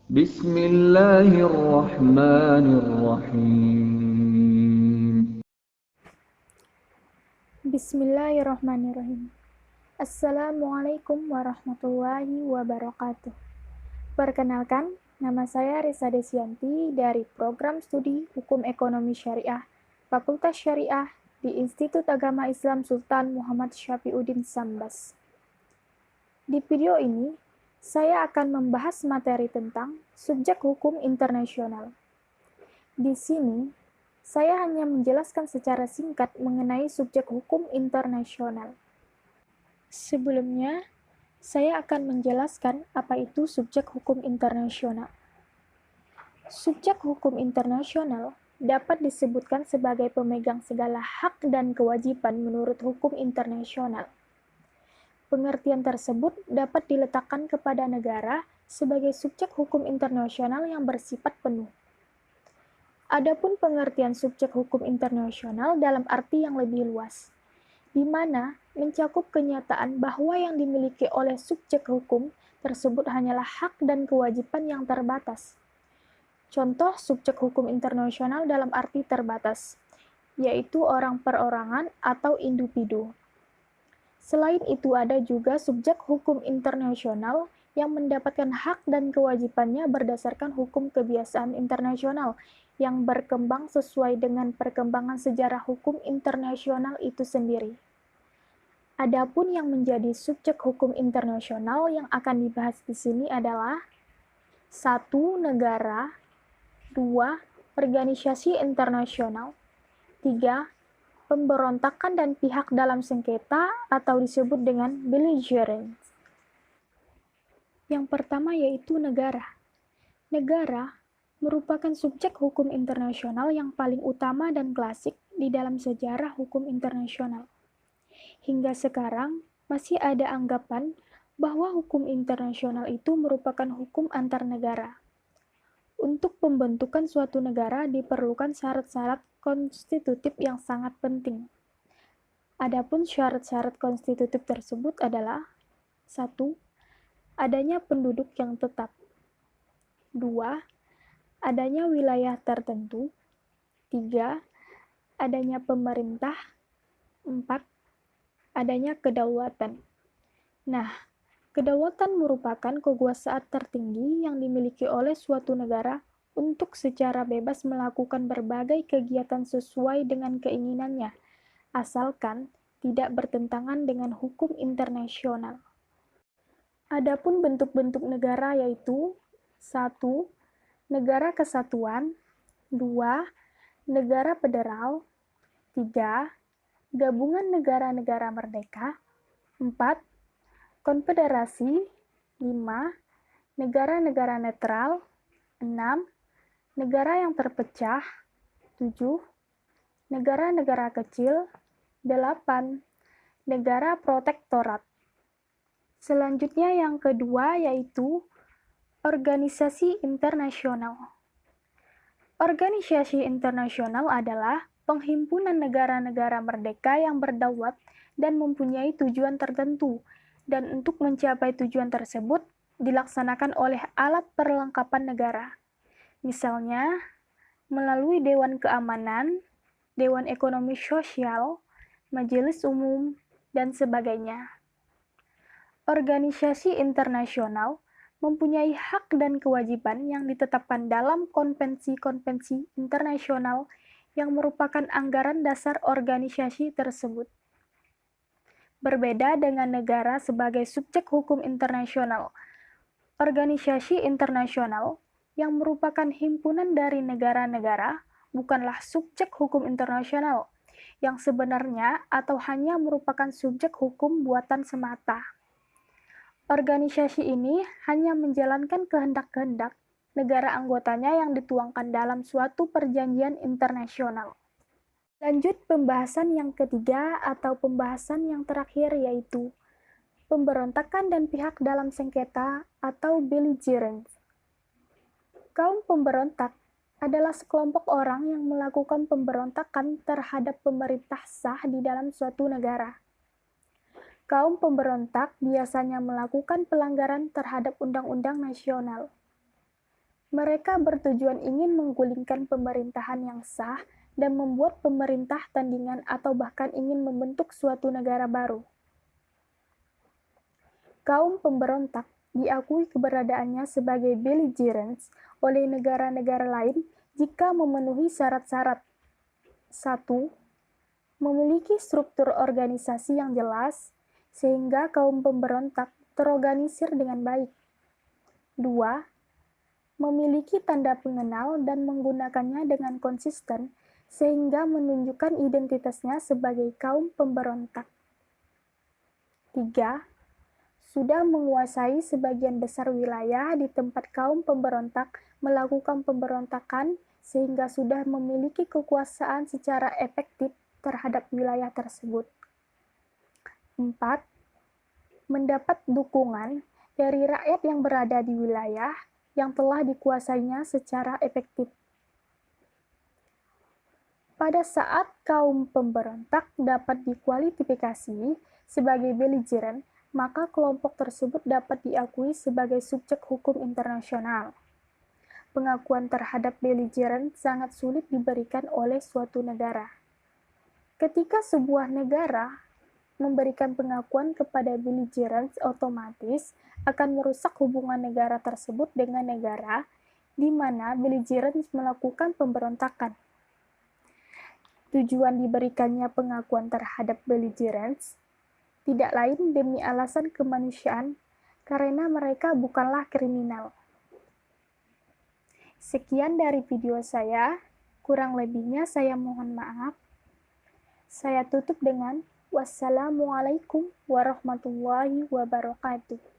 Bismillahirrahmanirrahim. Bismillahirrahmanirrahim. Assalamualaikum warahmatullahi wabarakatuh. Perkenalkan, nama saya Risa Desyanti dari Program Studi Hukum Ekonomi Syariah, Fakultas Syariah di Institut Agama Islam Sultan Muhammad Syafiuddin Sambas. Di video ini, saya akan membahas materi tentang subjek hukum internasional. Di sini, saya hanya menjelaskan secara singkat mengenai subjek hukum internasional. Sebelumnya, saya akan menjelaskan apa itu subjek hukum internasional. Subjek hukum internasional dapat disebutkan sebagai pemegang segala hak dan kewajiban menurut hukum internasional. Pengertian tersebut dapat diletakkan kepada negara sebagai subjek hukum internasional yang bersifat penuh. Adapun pengertian subjek hukum internasional dalam arti yang lebih luas, di mana mencakup kenyataan bahwa yang dimiliki oleh subjek hukum tersebut hanyalah hak dan kewajiban yang terbatas. Contoh subjek hukum internasional dalam arti terbatas, yaitu orang perorangan atau individu. Selain itu ada juga subjek hukum internasional yang mendapatkan hak dan kewajibannya berdasarkan hukum kebiasaan internasional yang berkembang sesuai dengan perkembangan sejarah hukum internasional itu sendiri. Adapun yang menjadi subjek hukum internasional yang akan dibahas di sini adalah 1. Negara, 2. Organisasi internasional, 3. Pemberontakan dan pihak dalam sengketa atau disebut dengan belligerents. Yang pertama yaitu negara. Negara merupakan subjek hukum internasional yang paling utama dan klasik di dalam sejarah hukum internasional. Hingga sekarang, masih ada anggapan bahwa hukum internasional itu merupakan hukum antar negara. Untuk pembentukan suatu negara diperlukan syarat-syarat konstitutif yang sangat penting. Adapun syarat-syarat konstitutif tersebut adalah 1. Adanya penduduk yang tetap, 2. Adanya wilayah tertentu, 3. Adanya pemerintah, 4. Adanya kedaulatan. Nah, kedaulatan merupakan kekuasaan tertinggi yang dimiliki oleh suatu negara untuk secara bebas melakukan berbagai kegiatan sesuai dengan keinginannya, asalkan tidak bertentangan dengan hukum internasional. Adapun bentuk-bentuk negara yaitu 1. Negara kesatuan, 2. Negara federal, 3. Gabungan negara-negara merdeka, 4. Konfederasi, 5. Negara-negara netral, 6. Negara yang terpecah, 7. Negara-negara kecil, 8. Negara protektorat. Selanjutnya yang kedua yaitu organisasi internasional. Organisasi internasional adalah penghimpunan negara-negara merdeka yang berdaulat dan mempunyai tujuan tertentu, dan untuk mencapai tujuan tersebut dilaksanakan oleh alat perlengkapan negara. Misalnya, melalui Dewan Keamanan, Dewan Ekonomi Sosial, Majelis Umum, dan sebagainya. Organisasi internasional mempunyai hak dan kewajiban yang ditetapkan dalam konvensi-konvensi internasional yang merupakan anggaran dasar organisasi tersebut. Berbeda dengan negara sebagai subjek hukum internasional, organisasi internasional yang merupakan himpunan dari negara-negara bukanlah subjek hukum internasional, yang sebenarnya atau hanya merupakan subjek hukum buatan semata. Organisasi ini hanya menjalankan kehendak-kehendak negara anggotanya yang dituangkan dalam suatu perjanjian internasional. Lanjut pembahasan yang ketiga atau pembahasan yang terakhir yaitu pemberontakan dan pihak dalam sengketa atau belligerents. Kaum pemberontak adalah sekelompok orang yang melakukan pemberontakan terhadap pemerintah sah di dalam suatu negara. Kaum pemberontak biasanya melakukan pelanggaran terhadap undang-undang nasional. Mereka bertujuan ingin menggulingkan pemerintahan yang sah dan membuat pemerintah tandingan atau bahkan ingin membentuk suatu negara baru. Kaum pemberontak diakui keberadaannya sebagai belligerents oleh negara-negara lain jika memenuhi syarat-syarat. 1. Memiliki struktur organisasi yang jelas, sehingga kaum pemberontak terorganisir dengan baik. 2. Memiliki tanda pengenal dan menggunakannya dengan konsisten, sehingga menunjukkan identitasnya sebagai kaum pemberontak. 3. Sudah menguasai sebagian besar wilayah di tempat kaum pemberontak melakukan pemberontakan, sehingga sudah memiliki kekuasaan secara efektif terhadap wilayah tersebut. 4. Mendapat dukungan dari rakyat yang berada di wilayah yang telah dikuasainya secara efektif. Pada saat kaum pemberontak dapat dikualifikasi sebagai belligerent, maka kelompok tersebut dapat diakui sebagai subjek hukum internasional. Pengakuan terhadap belligerent sangat sulit diberikan oleh suatu negara. Ketika sebuah negara memberikan pengakuan kepada belligerents, otomatis akan merusak hubungan negara tersebut dengan negara di mana belligerents melakukan pemberontakan. Tujuan diberikannya pengakuan terhadap belligerents tidak lain demi alasan kemanusiaan, karena mereka bukanlah kriminal. Sekian dari video saya, kurang lebihnya saya mohon maaf. Saya tutup dengan wassalamualaikum warahmatullahi wabarakatuh.